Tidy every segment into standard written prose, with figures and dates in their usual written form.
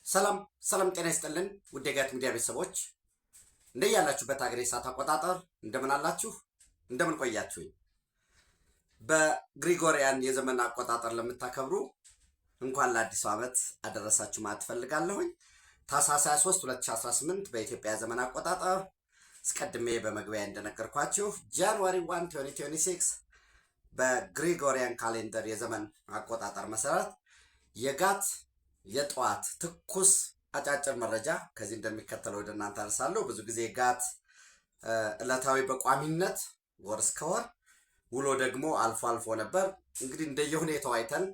ሰላም ሰላም ጤና ይስጥልን ውድ የጋት ሚዲያ ቤተሰቦች እንደያላችሁበት ሀገር ሰዓት አቆጣጠር እንደምን አላችሁ እንደምን ቆያችሁኝ። በግሪጎሪያን የዘመን አቆጣጠር ለምታከብሩ እንኳን ለአዲሱ ዓመት አደረሳችሁ ማለት ፈልጋለሁኝ። ታህሳስ 23 2018 በኢትዮጵያ ዘመን አቆጣጠር አስቀድሜ በመግቢያ እንደነገርኳችሁ ጃንዋሪ 1 2026 በግሪጎሪያን ካሌንደር የዘመን አቆጣጠር መሰረት የጋት የጠዋት ትኩስ አጫጭር መረጃ ከዚህ እንደሚከተለው ወደ እናንተ አደርሳለሁ። ብዙ ጊዜ ጋት ዕለታዊ በቋሚነት ወር እስከ ወር ውሎ ደግሞ አልፎ አልፎ ነበር። እንግዲህ እንደየሁኔታው አይተን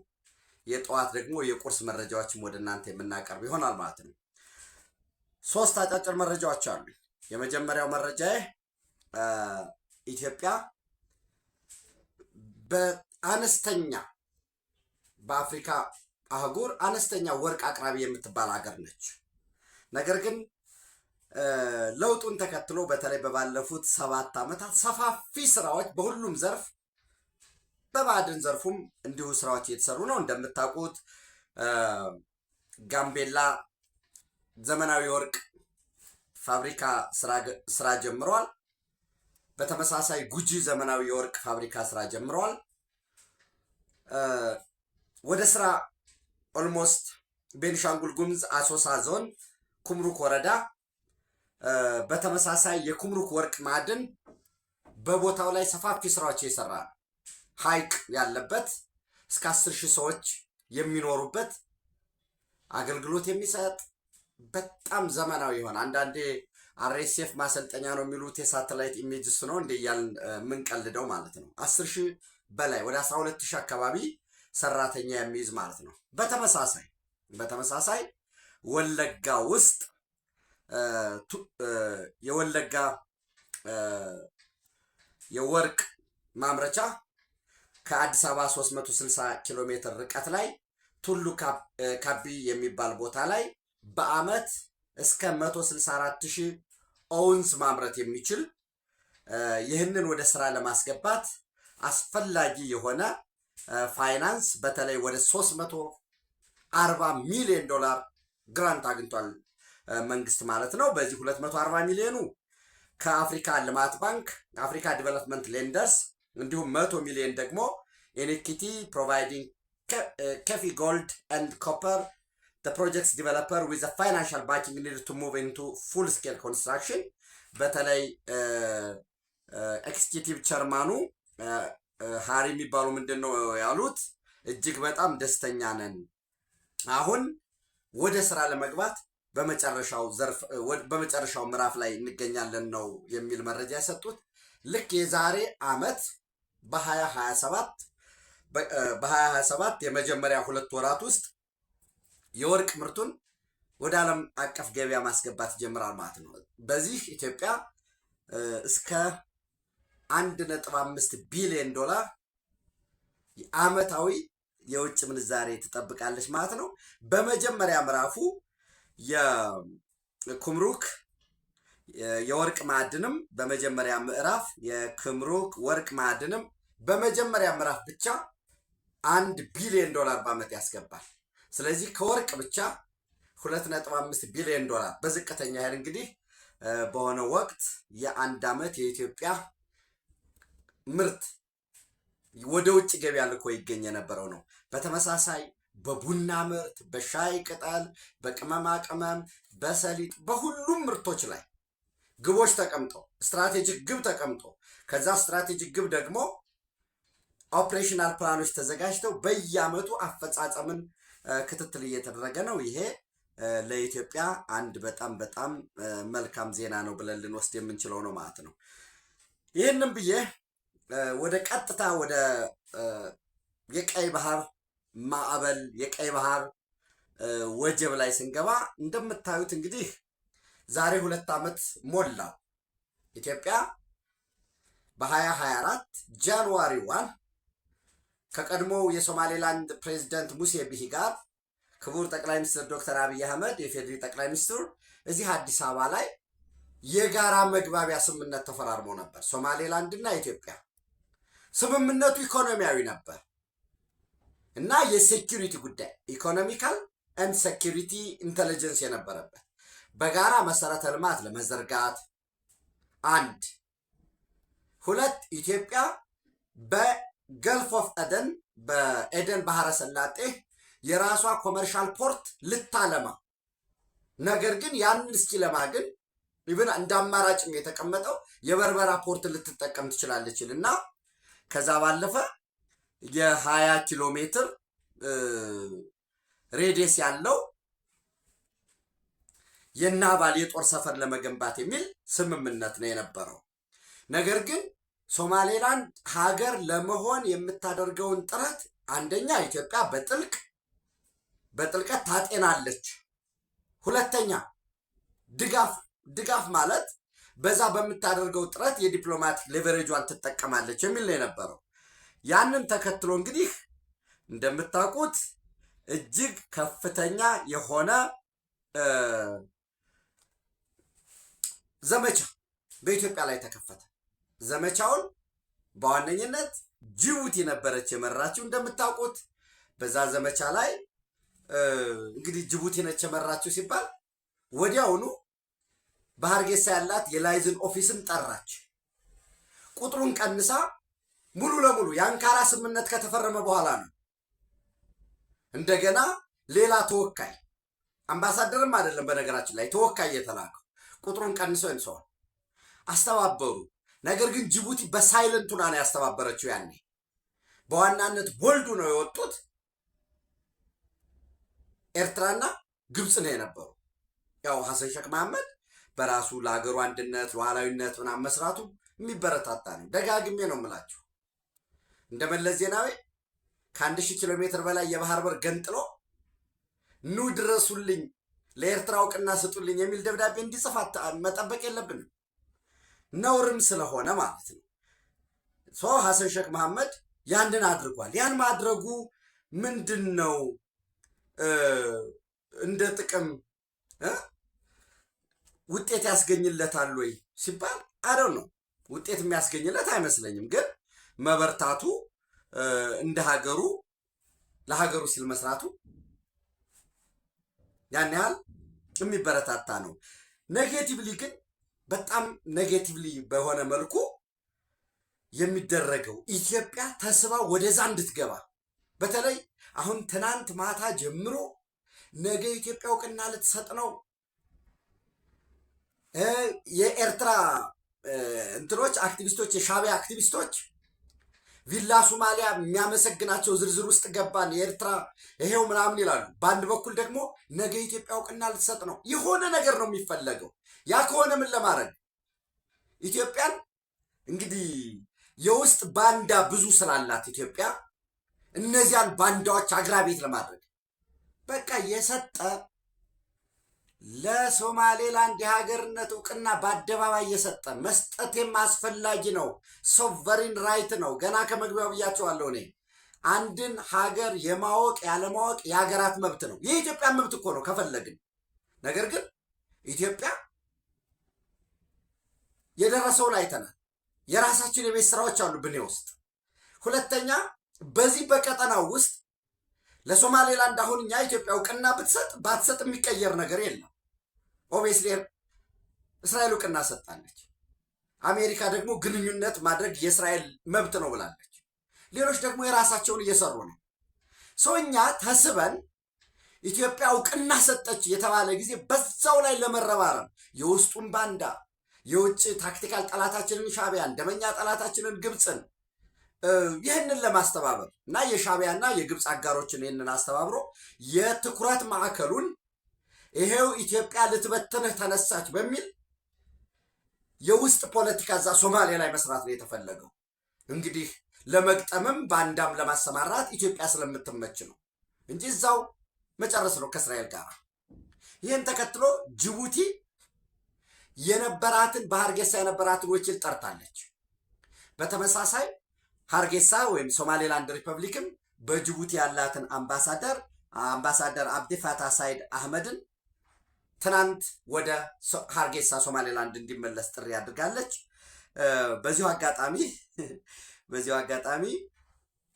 የጠዋት ደግሞ የቁርስ መረጃዎችም ወደ እናንተ የምናቀርብ ይሆናል ማለት ነው። ሶስት አጫጭር መረጃዎች አሉ። የመጀመሪያው መረጃ ኢትዮጵያ በአነስተኛ በአፍሪካ አህጉር አነስተኛ ወርቅ አቅራቢ የምትባል ሀገር ነች። ነገር ግን ለውጡን ተከትሎ በተለይ በባለፉት 7 ዓመታት ሰፋፊ ስራዎች በሁሉም ዘርፍ በማዕድን ዘርፉም እንዲሁ ስራዎች እየተሰሩ ነው። እንደምታውቁት ጋምቤላ ዘመናዊ ወርቅ ፋብሪካ ስራ ጀምሯል። በተመሳሳይ ጉጂ ዘመናዊ የወርቅ ፋብሪካ ስራ ጀምሯል። ወደ ስራ ኦልሞስት ቤንሻንጉል ጉሙዝ አሶሳ ዞን ኩምሩክ ወረዳ በተመሳሳይ የኩምሩክ ወርቅ ማዕድን በቦታው ላይ ሰፋፊ ስራዎች እየሰራ ነው። ሐይቅ ያለበት እስከ 10,000 ሰዎች የሚኖሩበት አገልግሎት የሚሰጥ በጣም ዘመናዊ የሆነ አንዳንዴ አርኤስኤፍ ማሰልጠኛ ነው የሚሉት የሳተላይት ኢሜጅስ ነው እንደያል ምንቀልደው ማለት ነው። 10,000 በላይ ወደ 12,000 አካባቢ ሰራተኛ የሚይዝ ማለት ነው። በተመሳሳይ ወለጋ ውስጥ የወለጋ የወርቅ ማምረቻ ከአዲስ አበባ 360 ኪሎ ሜትር ርቀት ላይ ቱሉ ካቢ የሚባል ቦታ ላይ በአመት እስከ 164,000 ኦውንስ ማምረት የሚችል ይህንን ወደ ስራ ለማስገባት አስፈላጊ የሆነ ፋይናንስ በተለይ ወደ $340 ሚሊዮን ግራንት አግኝቷል መንግስት ማለት ነው። በዚህ 240 ሚሊዮኑ ከአፍሪካ ልማት ባንክ አፍሪካ ዲቨሎፕመንት ሌንደርስ እንዲሁም 100 ሚሊዮን ደግሞ ኢኒኪቲ ፕሮቫይዲንግ ከፊ ጎልድ ኤንድ ኮፐር the projects developer with the financial backing needed to move into full scale construction በተለይ ኤክስኪዩቲቭ ቸርማኑ ሃሪ የሚባሉ ምንድነው ያሉት እጅግ በጣም ደስተኛ ነን አሁን ወደ ስራ ለመግባት በመጨረሻው ምዕራፍ ላይ እንገኛለን ነው የሚል መረጃ ያሰጡት። ልክ የዛሬ አመት በ2027 የመጀመሪያ 2 ወራት ውስጥ የወርቅ ምርቱን ወደ ዓለም አቀፍ ገበያ ማስገባት ይጀምራል ማለት ነው። በዚህ ኢትዮጵያ እስከ $1.5 ቢሊዮን ዓመታዊ የውጭ ምንዛሬ ትጠብቃለች ማለት ነው። በመጀመሪያ ምዕራፉ የኩምሩክ የወርቅ ማዕድንም በመጀመሪያ ምዕራፍ የኩምሩክ ወርቅ ማዕድንም በመጀመሪያ ምዕራፍ ብቻ $1 ቢሊዮን በአመት ያስገባል። ስለዚህ ከወርቅ ብቻ $2.5 ቢሊዮን በዝቅተኛ ያህል እንግዲህ በሆነ ወቅት የአንድ አመት የኢትዮጵያ ምርት ወደ ውጭ ገበያ ልኮ ይገኝ የነበረው ነው። በተመሳሳይ በቡና ምርት፣ በሻይ ቅጠል፣ በቅመማ ቅመም፣ በሰሊጥ በሁሉም ምርቶች ላይ ግቦች ተቀምጦ ስትራቴጂክ ግብ ተቀምጦ ከዛ ስትራቴጂክ ግብ ደግሞ ኦፕሬሽናል ፕላኖች ተዘጋጅተው በየአመቱ አፈጻጸምን ክትትል እየተደረገ ነው። ይሄ ለኢትዮጵያ አንድ በጣም መልካም ዜና ነው ብለን ልንወስድ የምንችለው ነው ማለት ነው። ይህንን ብዬ ወደ ቀጥታ ወደ የቀይ ባህር ማዕበል የቀይ ባህር ወጀብ ላይ ስንገባ እንደምታዩት እንግዲህ ዛሬ 2 ዓመት ሞላው። ኢትዮጵያ በ2024 ጃንዋሪ 1 ከቀድሞው የሶማሌላንድ ፕሬዝዳንት ሙሴ ቢሂ ጋር ክቡር ጠቅላይ ሚኒስትር ዶክተር አብይ አህመድ የፌዴሪ ጠቅላይ ሚኒስትሩ እዚህ አዲስ አበባ ላይ የጋራ መግባቢያ ስምምነት ተፈራርመው ነበር ሶማሌላንድ እና ኢትዮጵያ። ስምምነቱ ኢኮኖሚያዊ ነበር እና የሴኩሪቲ ጉዳይ ኢኮኖሚካል ኤንድ ሴኪሪቲ ኢንተለጀንስ የነበረበት በጋራ መሰረተ ልማት ለመዘርጋት 1 2 ኢትዮጵያ በገልፍ ኦፍ ኤደን በኤደን ባህረ ሰላጤ የራሷ ኮመርሻል ፖርት ልታለማ ነገር ግን ያንን እስኪለማ ግን ኢቭን እንደ አማራጭም የተቀመጠው የበርበራ ፖርት ልትጠቀም ትችላለች እና ከዛ ባለፈ የ20 ኪሎ ሜትር ሬዲየስ ያለው የናቫል የጦር ሰፈር ለመገንባት የሚል ስምምነት ነው የነበረው። ነገር ግን ሶማሌላንድ ሀገር ለመሆን የምታደርገውን ጥረት አንደኛ ኢትዮጵያ በጥልቀት ታጤናለች። ሁለተኛ ድጋፍ ማለት በዛ በምታደርገው ጥረት የዲፕሎማቲክ ሌቨሬጇን ትጠቀማለች የሚል ነው የነበረው። ያንን ተከትሎ እንግዲህ እንደምታውቁት እጅግ ከፍተኛ የሆነ ዘመቻ በኢትዮጵያ ላይ ተከፈተ። ዘመቻውን በዋነኝነት ጅቡቲ ነበረች የመራችው። እንደምታውቁት በዛ ዘመቻ ላይ እንግዲህ ጅቡቲ ነች የመራችው ሲባል ወዲያውኑ በሀርጌሳ ያላት የላይዝን ኦፊስን ጠራች። ቁጥሩን ቀንሳ ሙሉ ለሙሉ የአንካራ ስምምነት ከተፈረመ በኋላ ነው እንደገና ሌላ ተወካይ አምባሳደርም አይደለም በነገራችን ላይ ተወካይ የተላከው ቁጥሩን ቀንሰው እንሰዋል አስተባበሩ። ነገር ግን ጅቡቲ በሳይለንቱ ነው ያስተባበረችው። ያኔ በዋናነት ቦልዱ ነው የወጡት ኤርትራና ግብጽ ነው የነበሩ። ያው ሐሰን ሼክ መሐመድ በራሱ ለሀገሩ አንድነት ሉዓላዊነት ምናምን መስራቱ የሚበረታታ ነው። ደጋግሜ ነው የምላችሁ። እንደ መለስ ዜናዊ ከ1000 ኪሎ ሜትር በላይ የባህር በር ገንጥሎ ኑ ድረሱልኝ ለኤርትራ እውቅና ስጡልኝ የሚል ደብዳቤ እንዲጽፍ መጠበቅ የለብንም፣ ነውርም ስለሆነ ማለት ነው። ሐሰን ሼክ መሐመድ ያንን አድርጓል። ያን ማድረጉ ምንድን ነው እንደ ጥቅም ውጤት ያስገኝለታል ወይ ሲባል አረው ነው ውጤት የሚያስገኝለት አይመስለኝም። ግን መበርታቱ እንደ ሀገሩ ለሀገሩ ሲል መስራቱ ያን ያህል የሚበረታታ ነው። ኔጌቲቭሊ ግን በጣም ኔጌቲቭሊ በሆነ መልኩ የሚደረገው ኢትዮጵያ ተስባ ወደዛ እንድትገባ በተለይ አሁን ትናንት ማታ ጀምሮ ነገ ኢትዮጵያ እውቅና ልትሰጥ ነው የኤርትራ እንትኖች አክቲቪስቶች የሻዕቢያ አክቲቪስቶች ቪላ ሶማሊያ የሚያመሰግናቸው ዝርዝር ውስጥ ገባን የኤርትራ ይሄው ምናምን ይላሉ። በአንድ በኩል ደግሞ ነገ ኢትዮጵያ እውቅና ልትሰጥ ነው። የሆነ ነገር ነው የሚፈለገው። ያ ከሆነ ምን ለማድረግ ኢትዮጵያን እንግዲህ የውስጥ ባንዳ ብዙ ስላላት ኢትዮጵያ እነዚያን ባንዳዎች አግራቤት ለማድረግ በቃ የሰጠ ለሶማሌላንድ የሀገርነት እውቅና በአደባባይ የሰጠ መስጠቴም አስፈላጊ ነው። ሶቨሪን ራይት ነው። ገና ከመግቢያው ብያቸዋለሁ። እኔ አንድን ሀገር የማወቅ ያለማወቅ የሀገራት መብት ነው። የኢትዮጵያ መብት እኮ ነው ከፈለግን። ነገር ግን ኢትዮጵያ የደረሰውን አይተናል። የራሳችን የቤት ስራዎች አሉብን ውስጥ። ሁለተኛ በዚህ በቀጠናው ውስጥ ለሶማሌላንድ አሁን እኛ ኢትዮጵያ እውቅና ብትሰጥ ባትሰጥ የሚቀየር ነገር የለም። ኦብቪየስሊ እስራኤል እውቅና ሰጣለች። አሜሪካ ደግሞ ግንኙነት ማድረግ የእስራኤል መብት ነው ብላለች። ሌሎች ደግሞ የራሳቸውን እየሰሩ ነው። እኛ ተስበን ኢትዮጵያ እውቅና ሰጠች የተባለ ጊዜ በዛው ላይ ለመረባረብ የውስጡን ባንዳ የውጭ ታክቲካል ጠላታችንን ሻዕቢያን፣ ደመኛ ጠላታችንን ግብፅን ይህንን ለማስተባበር እና የሻዕቢያና የግብፅ አጋሮችን ይህንን አስተባብሮ የትኩረት ማዕከሉን ይሄው ኢትዮጵያ ልትበትንህ ተነሳች በሚል የውስጥ ፖለቲካ እዛ ሶማሌ ላይ መስራት ነው የተፈለገው። እንግዲህ ለመግጠምም ባንዳም ለማሰማራት ኢትዮጵያ ስለምትመች ነው እንጂ እዛው መጨረስ ነው ከእስራኤል ጋር። ይህን ተከትሎ ጅቡቲ የነበራትን በሀርጌሳ የነበራትን ወኪል ጠርታለች። በተመሳሳይ ሀርጌሳ ወይም ሶማሌላንድ ሪፐብሊክም በጅቡቲ ያላትን አምባሳደር አብዲ ፋታህ ሳይድ አህመድን ትናንት ወደ ሀርጌሳ ሶማሌላንድ እንዲመለስ ጥሪ አድርጋለች። በዚሁ አጋጣሚ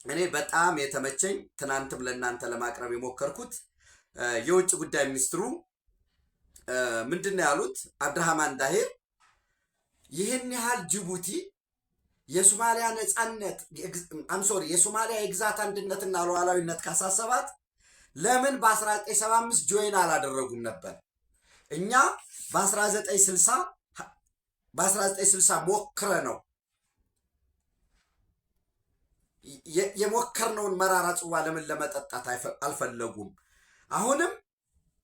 እኔ በጣም የተመቸኝ ትናንትም ለእናንተ ለማቅረብ የሞከርኩት የውጭ ጉዳይ ሚኒስትሩ ምንድን ነው ያሉት? አብድራህማን ዳሂር ይህን ያህል ጅቡቲ የሶማሊያ ነጻነት የሶማሊያ የግዛት አንድነትና ሉዓላዊነት ካሳሰባት ለምን በ1975 ጆይን አላደረጉም ነበር? እኛ በ1960 ሞክረ ነው የሞከርነውን መራራ ጽዋ ለምን ለመጠጣት አልፈለጉም? አሁንም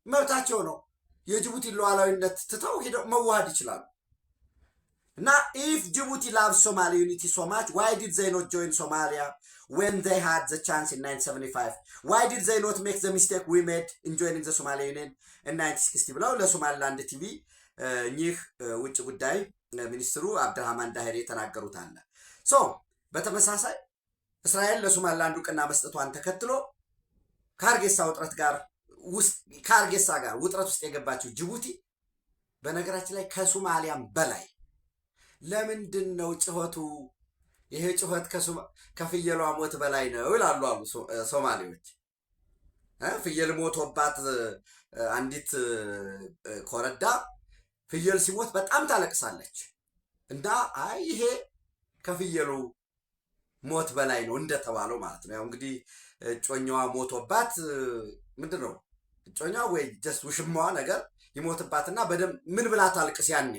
መብታቸው ነው። የጅቡቲ ሉዓላዊነት ትተው ሄደው መዋሃድ ይችላሉ። እና if Djibouti loves Somali unity so much, why did they not join Somalia when they had the chance in 1975? Why did they not make the mistake we made in joining the Somali Union in 1960? ብለው ለሶማሊላንድ ቲቪ እኚህ ውጭ ጉዳይ ሚኒስትሩ አብድራህማን ዳሂር የተናገሩት አለ። በተመሳሳይ እስራኤል ለሶማሊላንድ ዕውቅና መስጠቷን ተከትሎ ከሀርጌሳ ጋር ውጥረት ውስጥ የገባችው ጅቡቲ በነገራችን ላይ ከሶማሊያም በላይ ለምንድን ነው ጩኸቱ? ይሄ ጩኸት ከፍየሏ ሞት በላይ ነው ይላሉ አሉ ሶማሌዎች። ፍየል ሞቶባት አንዲት ኮረዳ ፍየል ሲሞት በጣም ታለቅሳለች እና አይ ይሄ ከፍየሉ ሞት በላይ ነው እንደተባለው ማለት ነው። ያው እንግዲህ እጮኛዋ ሞቶባት ምንድን ነው እጮኛዋ ወይ ጀስት ውሽማዋ ነገር ይሞትባትና በደም ምን ብላ ታልቅስ ያኔ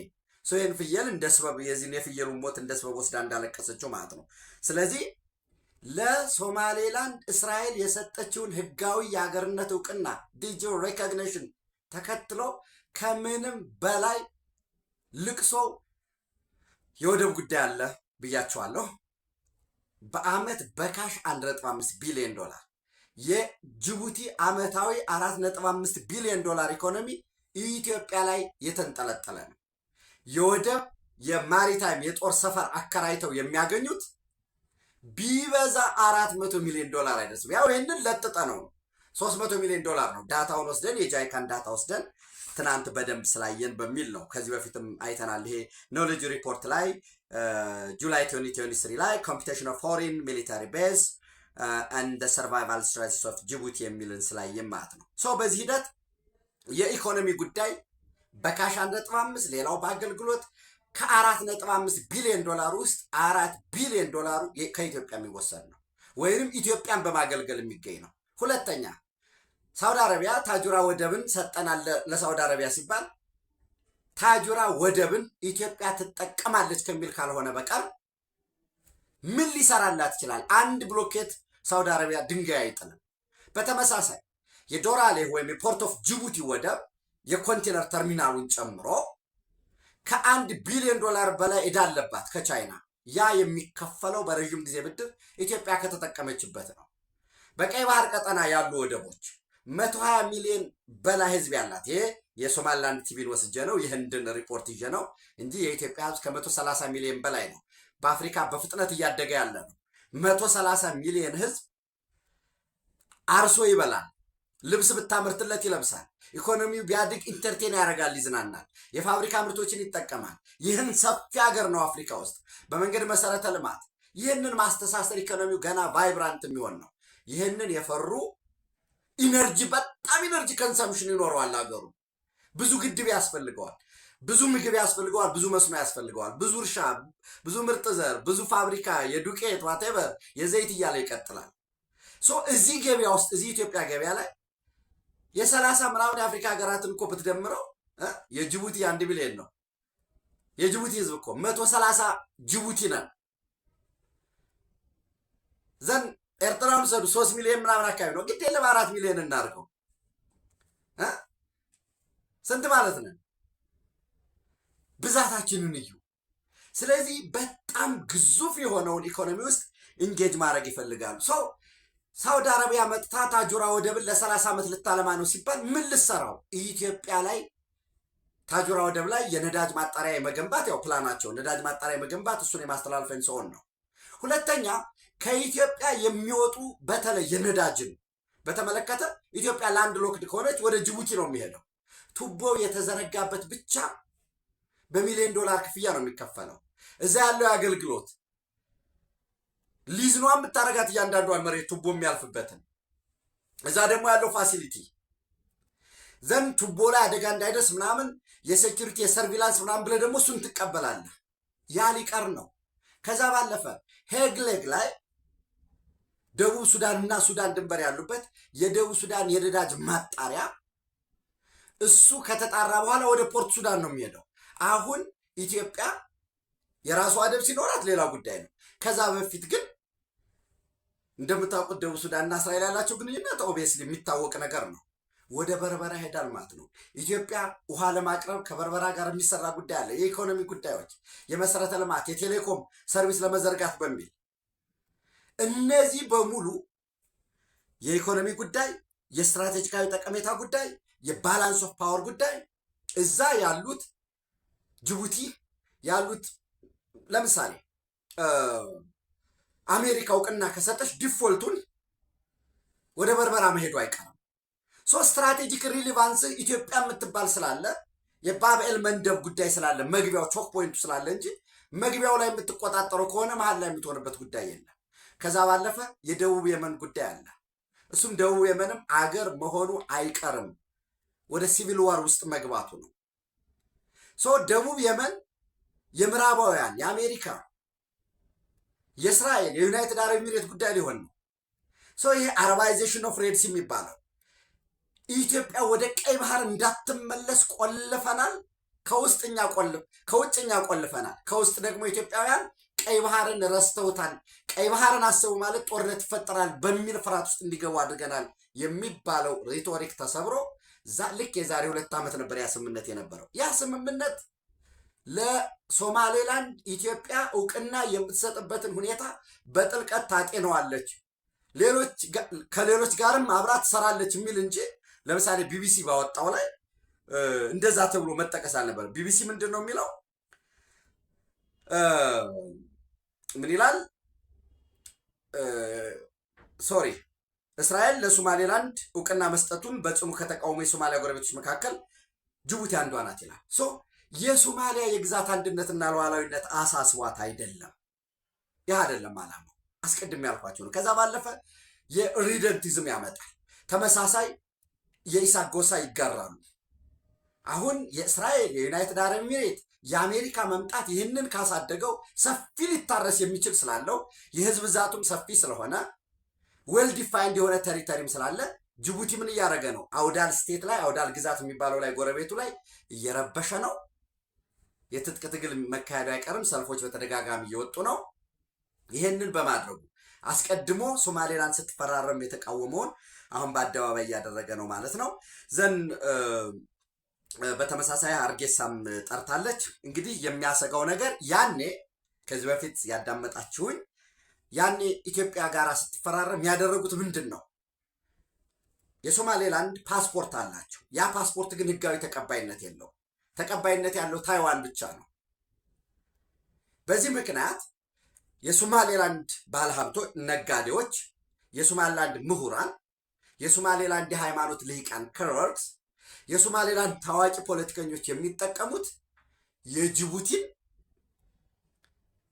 ይህን ፍየል እንደ ስበብ የዚህን የፍየሉን ሞት እንደ ስበብ ወስዳ እንዳለቀሰችው ማለት ነው። ስለዚህ ለሶማሌላንድ እስራኤል የሰጠችውን ህጋዊ የሀገርነት ዕውቅና ዲጆ ሬኮግኒሽን ተከትሎ ከምንም በላይ ልቅሶ የወደብ ጉዳይ አለ ብያቸዋለሁ። በአመት በካሽ 1.5 ቢሊዮን ዶላር የጅቡቲ አመታዊ 4.5 ቢሊዮን ዶላር ኢኮኖሚ ኢትዮጵያ ላይ የተንጠለጠለ ነው። የወደብ የማሪታይም የጦር ሰፈር አከራይተው የሚያገኙት ቢበዛ 400 ሚሊዮን ዶላር አይደርስም። ያው ይህንን ለጥጠ ነው 300 ሚሊዮን ዶላር ነው። ዳታውን ወስደን የጃይካን ዳታ ወስደን ትናንት በደንብ ስላየን በሚል ነው። ከዚህ በፊትም አይተናል። ይሄ ኖሌጅ ሪፖርት ላይ ጁላይ 2023 ላይ ኮምፒቴሽን ኦፍ ፎሪን ሚሊታሪ ቤዝ አንድ ሰርቫይቫል ስትራቴጂስ ኦፍ ጅቡቲ የሚልን ስላየን ማለት ነው። በዚህ ሂደት የኢኮኖሚ ጉዳይ በካሽ 1.5 ሌላው በአገልግሎት ከ4.5 ቢሊዮን ዶላር ውስጥ 4 ቢሊዮን ዶላሩ ከኢትዮጵያ የሚወሰድ ነው፣ ወይንም ኢትዮጵያን በማገልገል የሚገኝ ነው። ሁለተኛ ሳውዲ አረቢያ ታጁራ ወደብን ሰጠናል ለሳውዲ አረቢያ ሲባል ታጁራ ወደብን ኢትዮጵያ ትጠቀማለች ከሚል ካልሆነ በቀር ምን ሊሰራላት ይችላል? አንድ ብሎኬት ሳውዲ አረቢያ ድንጋይ አይጥልም። በተመሳሳይ የዶራሌ ወይም የፖርት ኦፍ ጅቡቲ ወደብ የኮንቴነር ተርሚናሉን ጨምሮ ከ1 ቢሊዮን ዶላር በላይ ዕዳ አለባት ከቻይና። ያ የሚከፈለው በረዥም ጊዜ ብድር ኢትዮጵያ ከተጠቀመችበት ነው። በቀይ ባህር ቀጠና ያሉ ወደቦች 120 ሚሊዮን በላይ ህዝብ ያላት፣ ይሄ የሶማሊላንድ ቲቪን ወስጄ ነው የህንድን ሪፖርት ይዤ ነው እንጂ የኢትዮጵያ ህዝብ ከ130 ሚሊዮን በላይ ነው። በአፍሪካ በፍጥነት እያደገ ያለ ነው። 130 ሚሊዮን ህዝብ አርሶ ይበላል፣ ልብስ ብታመርትለት ይለብሳል፣ ኢኮኖሚው ቢያድግ ኢንተርቴን ያደርጋል፣ ይዝናናል፣ የፋብሪካ ምርቶችን ይጠቀማል። ይህን ሰፊ ሀገር ነው አፍሪካ ውስጥ በመንገድ መሰረተ ልማት። ይህንን ማስተሳሰር ኢኮኖሚው ገና ቫይብራንት የሚሆን ነው። ይህንን የፈሩ ኢነርጂ በጣም ኢነርጂ ኮንሰምፕሽን ይኖረዋል ሀገሩ። ብዙ ግድብ ያስፈልገዋል፣ ብዙ ምግብ ያስፈልገዋል፣ ብዙ መስኖ ያስፈልገዋል፣ ብዙ እርሻ፣ ብዙ ምርጥ ዘር፣ ብዙ ፋብሪካ፣ የዱቄት ዋቴቨር፣ የዘይት እያለ ይቀጥላል። እዚህ ገበያ ውስጥ እዚህ ኢትዮጵያ ገበያ ላይ የ30 ምናምን የአፍሪካ ሀገራትን እኮ ብትደምረው የጅቡቲ 1 ቢሊዮን ነው። የጅቡቲ ህዝብ እኮ 130 ጅቡቲ ነን። ዘን ኤርትራውን ሰዱ 3 ሚሊዮን ምናምን አካባቢ ነው። ግድ የለም 4 ሚሊዮን እናድርገው። ስንት ማለት ነን? ብዛታችንን እዩ። ስለዚህ በጣም ግዙፍ የሆነውን ኢኮኖሚ ውስጥ ኢንጌጅ ማድረግ ይፈልጋሉ። ሳውዲ አረቢያ መጥታ ታጁራ ወደብን ለ30 ዓመት ልታለማ ነው ሲባል ምን ልሰራው? ኢትዮጵያ ላይ ታጁራ ወደብ ላይ የነዳጅ ማጣሪያ የመገንባት ያው ፕላናቸው ነዳጅ ማጣሪያ የመገንባት እሱን የማስተላለፈን ሰውን ነው። ሁለተኛ ከኢትዮጵያ የሚወጡ በተለይ የነዳጅን በተመለከተ ኢትዮጵያ ላንድ ሎክድ ከሆነች ወደ ጅቡቲ ነው የሚሄደው። ቱቦው የተዘረጋበት ብቻ በሚሊዮን ዶላር ክፍያ ነው የሚከፈለው። እዛ ያለው የአገልግሎት ሊዝ ነው የምታረጋት እያንዳንዷን መሬት ቱቦ የሚያልፍበትን። እዛ ደግሞ ያለው ፋሲሊቲ ዘንድ ቱቦ ላይ አደጋ እንዳይደርስ ምናምን የሴኪሪቲ የሰርቪላንስ ምናምን ብለህ ደግሞ እሱን ትቀበላለህ። ያ ሊቀር ነው። ከዛ ባለፈ ሄግሌግ ላይ ደቡብ ሱዳን እና ሱዳን ድንበር ያሉበት የደቡብ ሱዳን የነዳጅ ማጣሪያ እሱ ከተጣራ በኋላ ወደ ፖርት ሱዳን ነው የሚሄደው። አሁን ኢትዮጵያ የራሷ ወደብ ሲኖራት ሌላ ጉዳይ ነው። ከዛ በፊት ግን እንደምታውቁት ደቡብ ሱዳንና እስራኤል ያላቸው ግንኙነት ኦብቪየስሊ የሚታወቅ ነገር ነው። ወደ በርበራ ሄዳል ማለት ነው። ኢትዮጵያ ውሃ ለማቅረብ ከበርበራ ጋር የሚሰራ ጉዳይ አለ። የኢኮኖሚ ጉዳዮች፣ የመሰረተ ልማት፣ የቴሌኮም ሰርቪስ ለመዘርጋት በሚል እነዚህ በሙሉ የኢኮኖሚ ጉዳይ፣ የስትራቴጂካዊ ጠቀሜታ ጉዳይ፣ የባላንስ ኦፍ ፓወር ጉዳይ እዛ ያሉት ጅቡቲ ያሉት ለምሳሌ አሜሪካ እውቅና ከሰጠች ዲፎልቱን ወደ በርበራ መሄዱ አይቀርም። ስትራቴጂክ ሪሊቫንስ ኢትዮጵያ የምትባል ስላለ የባብኤል መንደብ ጉዳይ ስላለ መግቢያው ቾክ ፖይንቱ ስላለ እንጂ መግቢያው ላይ የምትቆጣጠረው ከሆነ መሀል ላይ የምትሆንበት ጉዳይ የለም። ከዛ ባለፈ የደቡብ የመን ጉዳይ አለ። እሱም ደቡብ የመንም አገር መሆኑ አይቀርም፣ ወደ ሲቪል ዋር ውስጥ መግባቱ ነው። ደቡብ የመን የምዕራባውያን የአሜሪካ፣ የእስራኤል፣ የዩናይትድ አረብ ኤሚሬት ጉዳይ ሊሆን ነው። ይሄ አረባይዜሽን ኦፍ ሬድስ የሚባለው ኢትዮጵያ ወደ ቀይ ባህር እንዳትመለስ ቆልፈናል። ከውጭኛ ቆልፈናል። ከውስጥ ደግሞ ኢትዮጵያውያን ቀይ ባህርን ረስተውታል። ቀይ ባህርን አሰቡ ማለት ጦርነት ይፈጠራል በሚል ፍርሃት ውስጥ እንዲገቡ አድርገናል የሚባለው ሪቶሪክ ተሰብሮ ልክ የዛሬ 2 ዓመት ነበር ያ ስምምነት የነበረው። ያ ስምምነት ለሶማሌላንድ ኢትዮጵያ እውቅና የምትሰጥበትን ሁኔታ በጥልቀት ታጤነዋለች፣ ከሌሎች ጋርም አብራ ትሰራለች የሚል እንጂ ለምሳሌ ቢቢሲ ባወጣው ላይ እንደዛ ተብሎ መጠቀስ አልነበር። ቢቢሲ ምንድን ነው የሚለው? ምን ይላል? ሶሪ እስራኤል ለሶማሌላንድ እውቅና መስጠቱን በጽኑ ከተቃወሙ የሶማሊያ ጎረቤቶች መካከል ጅቡቲ አንዷ ናት ይላል። የሶማሊያ የግዛት አንድነትና ሉዓላዊነት አሳስቧት አይደለም። ይህ አይደለም አላማው። አስቀድሜ ያልኳቸው ነው። ከዛ ባለፈ የሪደንቲዝም ያመጣል። ተመሳሳይ የኢሳቅ ጎሳ ይጋራሉ። አሁን የእስራኤል፣ የዩናይትድ አረብ ኤሚሬት፣ የአሜሪካ መምጣት ይህንን ካሳደገው ሰፊ ሊታረስ የሚችል ስላለው የህዝብ ብዛቱም ሰፊ ስለሆነ ዌል ዲፋይንድ የሆነ ቴሪተሪም ስላለ ጅቡቲ ምን እያደረገ ነው? አውዳል ስቴት ላይ አውዳል ግዛት የሚባለው ላይ ጎረቤቱ ላይ እየረበሸ ነው። የትጥቅ ትግል መካሄዱ አይቀርም። ሰልፎች በተደጋጋሚ እየወጡ ነው። ይህንን በማድረጉ አስቀድሞ ሶማሌላንድ ስትፈራረም የተቃወመውን አሁን በአደባባይ እያደረገ ነው ማለት ነው። በተመሳሳይ ሀርጌሳም ጠርታለች። እንግዲህ የሚያሰጋው ነገር ያኔ ከዚህ በፊት ያዳመጣችሁኝ ያኔ ኢትዮጵያ ጋር ስትፈራረም ያደረጉት ምንድን ነው? የሶማሌላንድ ፓስፖርት አላቸው። ያ ፓስፖርት ግን ህጋዊ ተቀባይነት የለው። ተቀባይነት ያለው ታይዋን ብቻ ነው። በዚህ ምክንያት የሶማሌላንድ ባለሀብቶች፣ ነጋዴዎች፣ የሶማሌላንድ ምሁራን፣ የሶማሌላንድ የሃይማኖት ልሂቃን ክለርክስ፣ የሶማሌላንድ ታዋቂ ፖለቲከኞች የሚጠቀሙት የጅቡቲን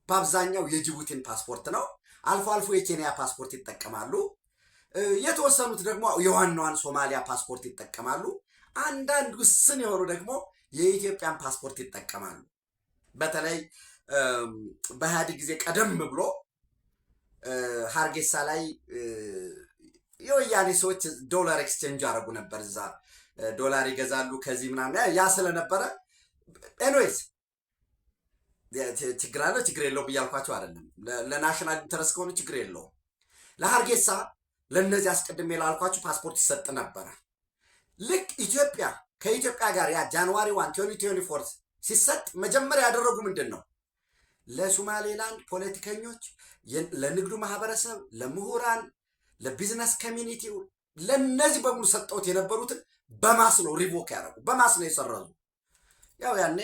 በአብዛኛው የጅቡቲን ፓስፖርት ነው። አልፎ አልፎ የኬንያ ፓስፖርት ይጠቀማሉ። የተወሰኑት ደግሞ የዋናዋን ሶማሊያ ፓስፖርት ይጠቀማሉ። አንዳንድ ውስን የሆኑ ደግሞ የኢትዮጵያን ፓስፖርት ይጠቀማሉ። በተለይ በኢህአዴግ ጊዜ ቀደም ብሎ ሀርጌሳ ላይ የወያኔ ሰዎች ዶላር ኤክስቼንጅ አደረጉ ነበር። እዛ ዶላር ይገዛሉ ከዚህ ምናምን ያ ስለነበረ ኤንዌይስ ችግር አለው ችግር የለውም እያልኳቸው አይደለም። ለናሽናል ኢንተረስት ከሆነ ችግር የለውም። ለሀርጌሳ ለእነዚህ አስቀድሜ ላልኳቸው ፓስፖርት ይሰጥ ነበረ። ልክ ኢትዮጵያ ከኢትዮጵያ ጋር ያ ጃንዋሪ 1 2024 ሲሰጥ መጀመሪያ ያደረጉ ምንድን ነው? ለሶማሌላንድ ፖለቲከኞች፣ ለንግዱ ማህበረሰብ፣ ለምሁራን፣ ለቢዝነስ ኮሚኒቲው ለነዚህ በሙሉ ሰጠውት የነበሩትን በማስ ነው ሪቮክ ያደረጉ፣ በማስ ነው የሰረዙ። ያው ያኔ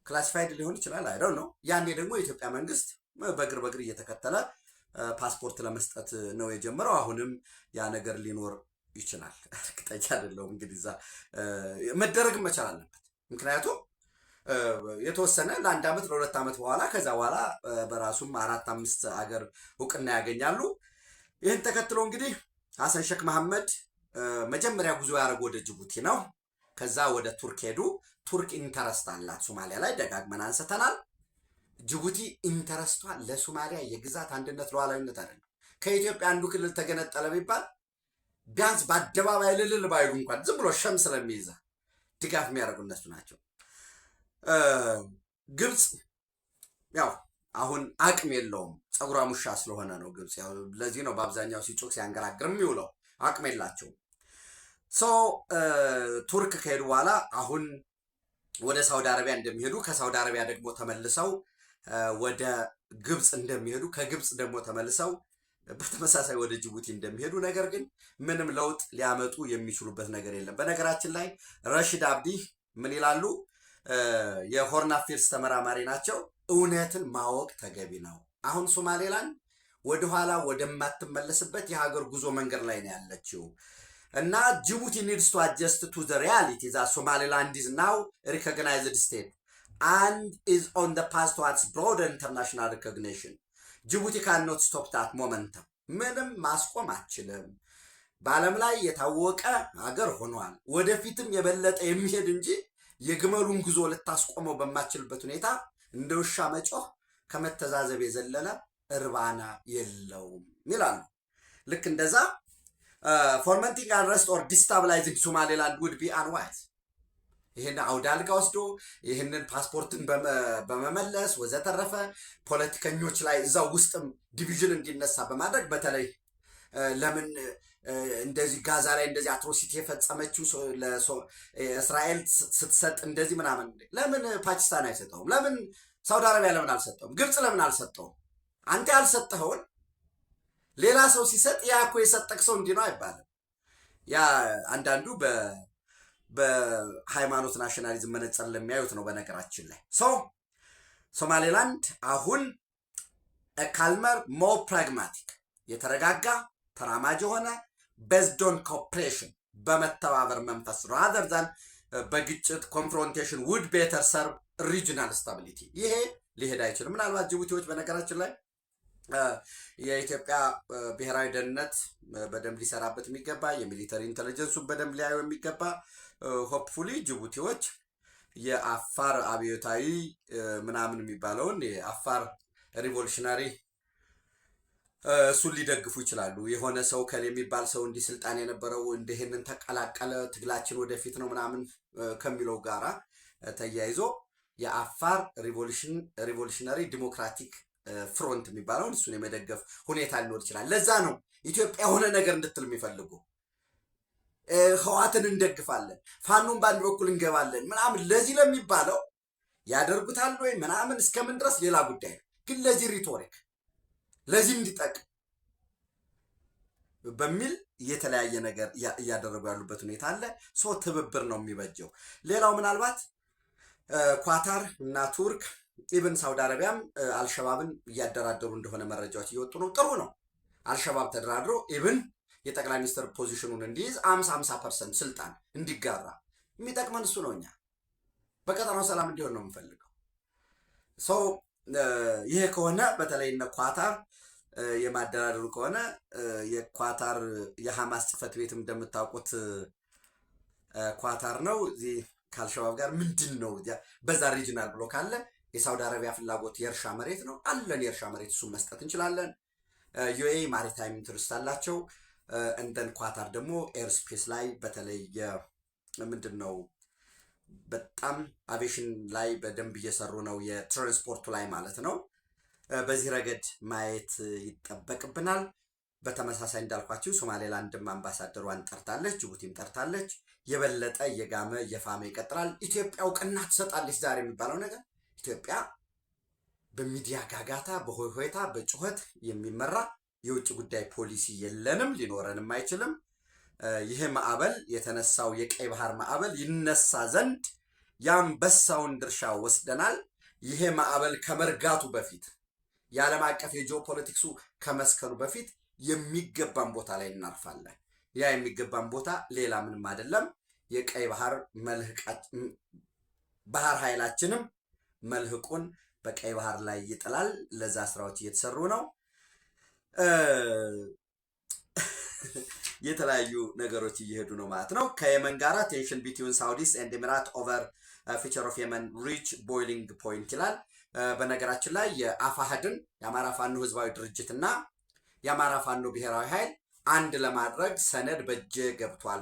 ክላሲፋይድ ሊሆን ይችላል አይደል ነው። ያኔ ደግሞ የኢትዮጵያ መንግስት በእግር እየተከተለ ፓስፖርት ለመስጠት ነው የጀመረው። አሁንም ያ ነገር ሊኖር ይችላል፣ እርግጠኛ አይደለሁም። እንግዲህ እዛ መደረግ መቻል አለበት። ምክንያቱም የተወሰነ ለ1 ዓመት ለ2 ዓመት በኋላ ከዛ በኋላ በራሱም 4-5 አገር እውቅና ያገኛሉ። ይህን ተከትሎ እንግዲህ ሐሰን ሼክ መሐመድ መጀመሪያ ጉዞ ያደረጉ ወደ ጅቡቲ ነው። ከዛ ወደ ቱርክ ሄዱ። ቱርክ ኢንተረስት አላት ሶማሊያ ላይ ደጋግመን አንስተናል። ጅቡቲ ኢንተረስቷ ለሶማሊያ የግዛት አንድነት ሉዓላዊነት አይደለም። ከኢትዮጵያ አንዱ ክልል ተገነጠለ ቢባል ቢያንስ በአደባባይ ልልል ባይሉ እንኳን ዝም ብሎ ሸም ስለሚይዛ ድጋፍ የሚያደርጉ እነሱ ናቸው። ግብፅ ያው አሁን አቅም የለውም፣ ፀጉሯ ሙሻ ስለሆነ ነው ግብፅ። ያው ለዚህ ነው በአብዛኛው ሲጮክ ሲያንገራግር የሚውለው፣ አቅም የላቸውም። ቱርክ ከሄዱ በኋላ አሁን ወደ ሳውዲ አረቢያ እንደሚሄዱ፣ ከሳውዲ አረቢያ ደግሞ ተመልሰው ወደ ግብፅ እንደሚሄዱ፣ ከግብፅ ደግሞ ተመልሰው በተመሳሳይ ወደ ጅቡቲ እንደሚሄዱ፣ ነገር ግን ምንም ለውጥ ሊያመጡ የሚችሉበት ነገር የለም። በነገራችን ላይ ረሽድ አብዲ ምን ይላሉ? የሆርን አፌርስ ተመራማሪ ናቸው። እውነትን ማወቅ ተገቢ ነው። አሁን ሶማሌላንድ ወደኋላ ወደማትመለስበት የሀገር ጉዞ መንገድ ላይ ነው ያለችው እና ጅቡቲ ኒድስ ቱ አጀስት ቱ ዘ ሪያሊቲ ዛት ሶማሌላንድ ኢዝ ናው ሪኮግናይዝድ ስቴት and is on the path towards broader international recognition. ጅቡቲ cannot stop that momentum. ምንም ማስቆም አትችልም። በዓለም ላይ የታወቀ ሀገር ሆኗል። ወደፊትም የበለጠ የሚሄድ እንጂ የግመሉን ጉዞ ልታስቆመው በማትችልበት ሁኔታ እንደ ውሻ መጮህ ከመተዛዘብ የዘለለ እርባና የለውም ይላሉ። ልክ እንደዛ fomenting unrest or destabilizing Somaliland would be unwise. ይህን አውደ አልጋ ወስዶ ይህንን ፓስፖርትን በመመለስ ወዘተረፈ ፖለቲከኞች ላይ እዛው ውስጥም ዲቪዥን እንዲነሳ በማድረግ በተለይ ለምን እንደዚህ ጋዛ ላይ እንደዚህ አትሮሲቲ የፈጸመችው እስራኤል ስትሰጥ እንደዚህ ምናምን ለምን ፓኪስታን አይሰጠውም? ለምን ሳውዲ አረቢያ ለምን አልሰጠውም? ግብፅ ለምን አልሰጠውም? አንተ ያልሰጠኸውን ሌላ ሰው ሲሰጥ ያ እኮ የሰጠቅ ሰው እንዲህ ነው አይባልም። ያ አንዳንዱ በሃይማኖት ናሽናሊዝም መነጽር ለሚያዩት ነው። በነገራችን ላይ ሶማሌላንድ አሁን ካልመር ሞር ፕራግማቲክ የተረጋጋ ተራማጅ የሆነ ቤዝድ ኦን ኮኦፕሬሽን በመተባበር መንፈስ ራዘር ዛን በግጭት ኮንፍሮንቴሽን ውድ ቤተር ሰርቭ ሪጂናል ስታቢሊቲ። ይሄ ሊሄድ አይችልም። ምናልባት ጅቡቲዎች በነገራችን ላይ የኢትዮጵያ ብሔራዊ ደህንነት በደንብ ሊሰራበት የሚገባ የሚሊተሪ ኢንተለጀንሱን በደንብ ሊያዩ የሚገባ ሆፕፉሊ ጅቡቲዎች የአፋር አብዮታዊ ምናምን የሚባለውን የአፋር ሪቮሉሽናሪ እሱን ሊደግፉ ይችላሉ። የሆነ ሰው ከል የሚባል ሰው እንዲህ ስልጣን የነበረው እንደህንን ተቀላቀለ ትግላችን ወደፊት ነው ምናምን ከሚለው ጋራ ተያይዞ የአፋር ሪቮሉሽናሪ ዲሞክራቲክ ፍሮንት የሚባለውን እሱን የመደገፍ ሁኔታ ሊኖር ይችላል። ለዛ ነው ኢትዮጵያ የሆነ ነገር እንድትል የሚፈልጉ ህዋትን እንደግፋለን፣ ፋኖን በአንድ በኩል እንገባለን ምናምን ለዚህ ለሚባለው ያደርጉታል ወይ ምናምን እስከምን ድረስ ሌላ ጉዳይ ነው። ግን ለዚህ ሪቶሪክ ለዚህ እንዲጠቅም በሚል የተለያየ ነገር እያደረጉ ያሉበት ሁኔታ አለ። ትብብር ነው የሚበጀው። ሌላው ምናልባት ኳታር እና ቱርክ ኢብን ሳውዲ አረቢያም አልሸባብን እያደራደሩ እንደሆነ መረጃዎች እየወጡ ነው። ጥሩ ነው። አልሸባብ ተደራድሮ ኢብን የጠቅላይ ሚኒስትር ፖዚሽኑን እንዲይዝ 50% ስልጣን እንዲጋራ የሚጠቅመን እሱ ነው። እኛ በቀጠናው ሰላም እንዲሆን ነው የምንፈልገው። ይሄ ከሆነ በተለይ እነ ኳታር የማደራደሩ ከሆነ የኳታር የሐማስ ጽሕፈት ቤትም እንደምታውቁት ኳታር ነው። እዚህ ከአልሸባብ ጋር ምንድን ነው በዛ ሪጂናል ብሎ ካለ የሳውዲ አረቢያ ፍላጎት የእርሻ መሬት ነው አለን። የእርሻ መሬት እሱን መስጠት እንችላለን። ዩኤኢ ማሪታይም ኢንትረስት አላቸው። እንደን ኳታር ደግሞ ኤርስፔስ ላይ በተለይ ምንድን ነው በጣም አቪዬሽን ላይ በደንብ እየሰሩ ነው፣ የትራንስፖርቱ ላይ ማለት ነው። በዚህ ረገድ ማየት ይጠበቅብናል። በተመሳሳይ እንዳልኳችሁ ሶማሌላንድም አምባሳደሯን ጠርታለች፣ ጅቡቲም ጠርታለች። የበለጠ እየጋመ እየፋመ ይቀጥላል። ኢትዮጵያ እውቅና ትሰጣለች ዛሬ የሚባለው ነገር ኢትዮጵያ በሚዲያ ጋጋታ በሆይሆይታ በጩኸት የሚመራ የውጭ ጉዳይ ፖሊሲ የለንም፣ ሊኖረንም አይችልም። ይህ ማዕበል የተነሳው የቀይ ባህር ማዕበል ይነሳ ዘንድ የአንበሳውን ድርሻ ወስደናል። ይሄ ማዕበል ከመርጋቱ በፊት የዓለም አቀፍ የጂኦፖለቲክሱ ከመስከኑ በፊት የሚገባን ቦታ ላይ እናርፋለን። ያ የሚገባን ቦታ ሌላ ምንም አይደለም፣ የቀይ ባህር ባህር ኃይላችንም መልህቁን በቀይ ባህር ላይ ይጥላል። ለዛ ስራዎች እየተሰሩ ነው። የተለያዩ ነገሮች እየሄዱ ነው ማለት ነው። ከየመን ጋራ ቴንሽን ቢትዊን ሳውዲስ ኤንድ ኤሚራት ኦቨር ፊቸር ኦፍ የመን ሪች ቦይሊንግ ፖይንት ይላል። በነገራችን ላይ የአፋሕድን የአማራ ፋኖ ህዝባዊ ድርጅትና የአማራ ፋኖ ብሔራዊ ኃይል አንድ ለማድረግ ሰነድ በእጄ ገብቷል፣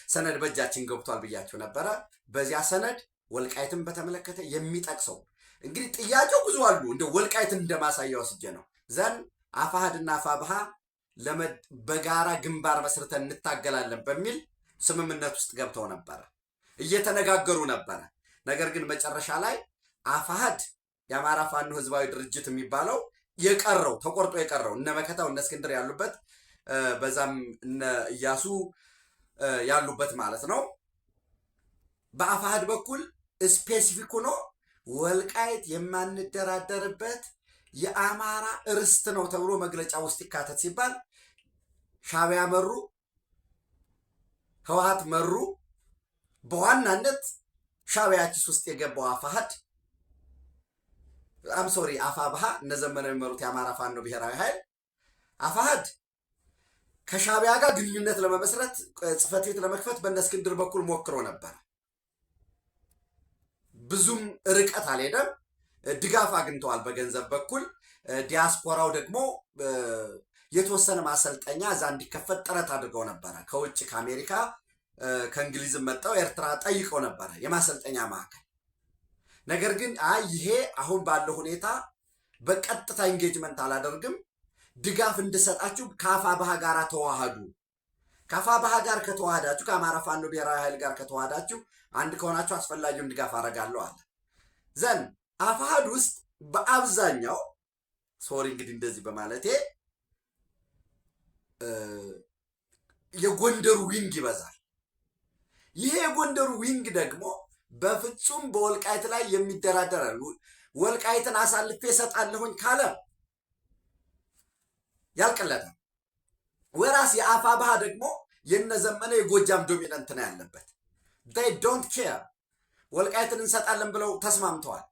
ሰነድ በእጃችን ገብቷል ብያቸው ነበረ። በዚያ ሰነድ ወልቃይትን በተመለከተ የሚጠቅሰው እንግዲህ ጥያቄው ብዙ አሉ። እንደ ወልቃይትን እንደማሳያ ወስጄ ነው ዘን አፋሕድና አፋብሃ በጋራ ግንባር መስርተን እንታገላለን በሚል ስምምነት ውስጥ ገብተው ነበረ፣ እየተነጋገሩ ነበረ። ነገር ግን መጨረሻ ላይ አፋሕድ የአማራ ፋኖ ህዝባዊ ድርጅት የሚባለው የቀረው ተቆርጦ የቀረው እነ መከታው እነ እስክንድር ያሉበት በዛም እነ ኢያሱ ያሉበት ማለት ነው። በአፋሕድ በኩል ስፔሲፊክ ሆኖ ወልቃይት የማንደራደርበት የአማራ ርስት ነው ተብሎ መግለጫ ውስጥ ይካተት ሲባል ሻዕቢያ መሩ፣ ህወሓት መሩ። በዋናነት ሻዕቢያ ኪስ ውስጥ የገባው አፋሕድ አፋብሃ እነ ዘመነ የሚመሩት የአማራ ፋኖ ብሔራዊ ኃይል አፋሕድ ከሻዕቢያ ጋር ግንኙነት ለመመስረት ጽሕፈት ቤት ለመክፈት በእነ እስክንድር በኩል ሞክሮ ነበር። ብዙም ርቀት አልሄደም። ድጋፍ አግኝተዋል በገንዘብ በኩል። ዲያስፖራው ደግሞ የተወሰነ ማሰልጠኛ እዛ እንዲከፈት ጥረት አድርገው ነበረ። ከውጭ ከአሜሪካ ከእንግሊዝም መጣው ኤርትራ ጠይቀው ነበረ የማሰልጠኛ ማዕከል። ነገር ግን ይሄ አሁን ባለው ሁኔታ በቀጥታ ኢንጌጅመንት አላደርግም፣ ድጋፍ እንድሰጣችሁ ከአፋብሃ ጋር ተዋሃዱ። ከአፋብሃ ጋር ከተዋሃዳችሁ፣ ከአማራ ፋኖ ብሔራዊ ኃይል ጋር ከተዋሃዳችሁ፣ አንድ ከሆናችሁ አስፈላጊውን ድጋፍ አደርጋለሁ አለ። ዘን አፋሕድ ውስጥ በአብዛኛው እንግዲህ እንደዚህ በማለቴ የጎንደሩ ዊንግ ይበዛል። ይሄ የጎንደሩ ዊንግ ደግሞ በፍጹም በወልቃይት ላይ የሚደራደር ወልቃይትን አሳልፌ እሰጣለሁኝ ካለ ያልቅለታል። ወራስ የአፋብሃ ደግሞ የነዘመነ የጎጃም ዶሚናንት ነው ያለበት። they don't care ወልቃይትን እንሰጣለን ብለው ተስማምተዋል።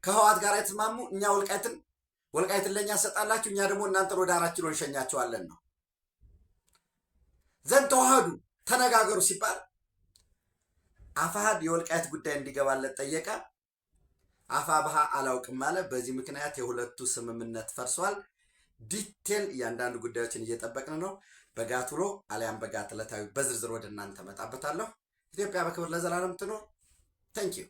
ከህወሓት ጋር የተስማሙ እኛ ወልቃይትን ለኛ ሰጣላችሁ፣ እኛ ደግሞ እናንተን ወደ 4 ኪሎ እንሸኛቸዋለን ነው። ዘንድ ተዋህዱ ተነጋገሩ ሲባል አፋሕድ የወልቃይት ጉዳይ እንዲገባለት ጠየቀ። አፋብሃ አላውቅም አለ። በዚህ ምክንያት የሁለቱ ስምምነት ፈርሷል። ዲቴል እያንዳንዱ ጉዳዮችን እየጠበቅን ነው። በጋት ውሎ አሊያም በጋት ዕለታዊ በዝርዝር ወደ እናንተ መጣበታለሁ። ኢትዮጵያ በክብር ለዘላለም ትኖር። ታንኪዩ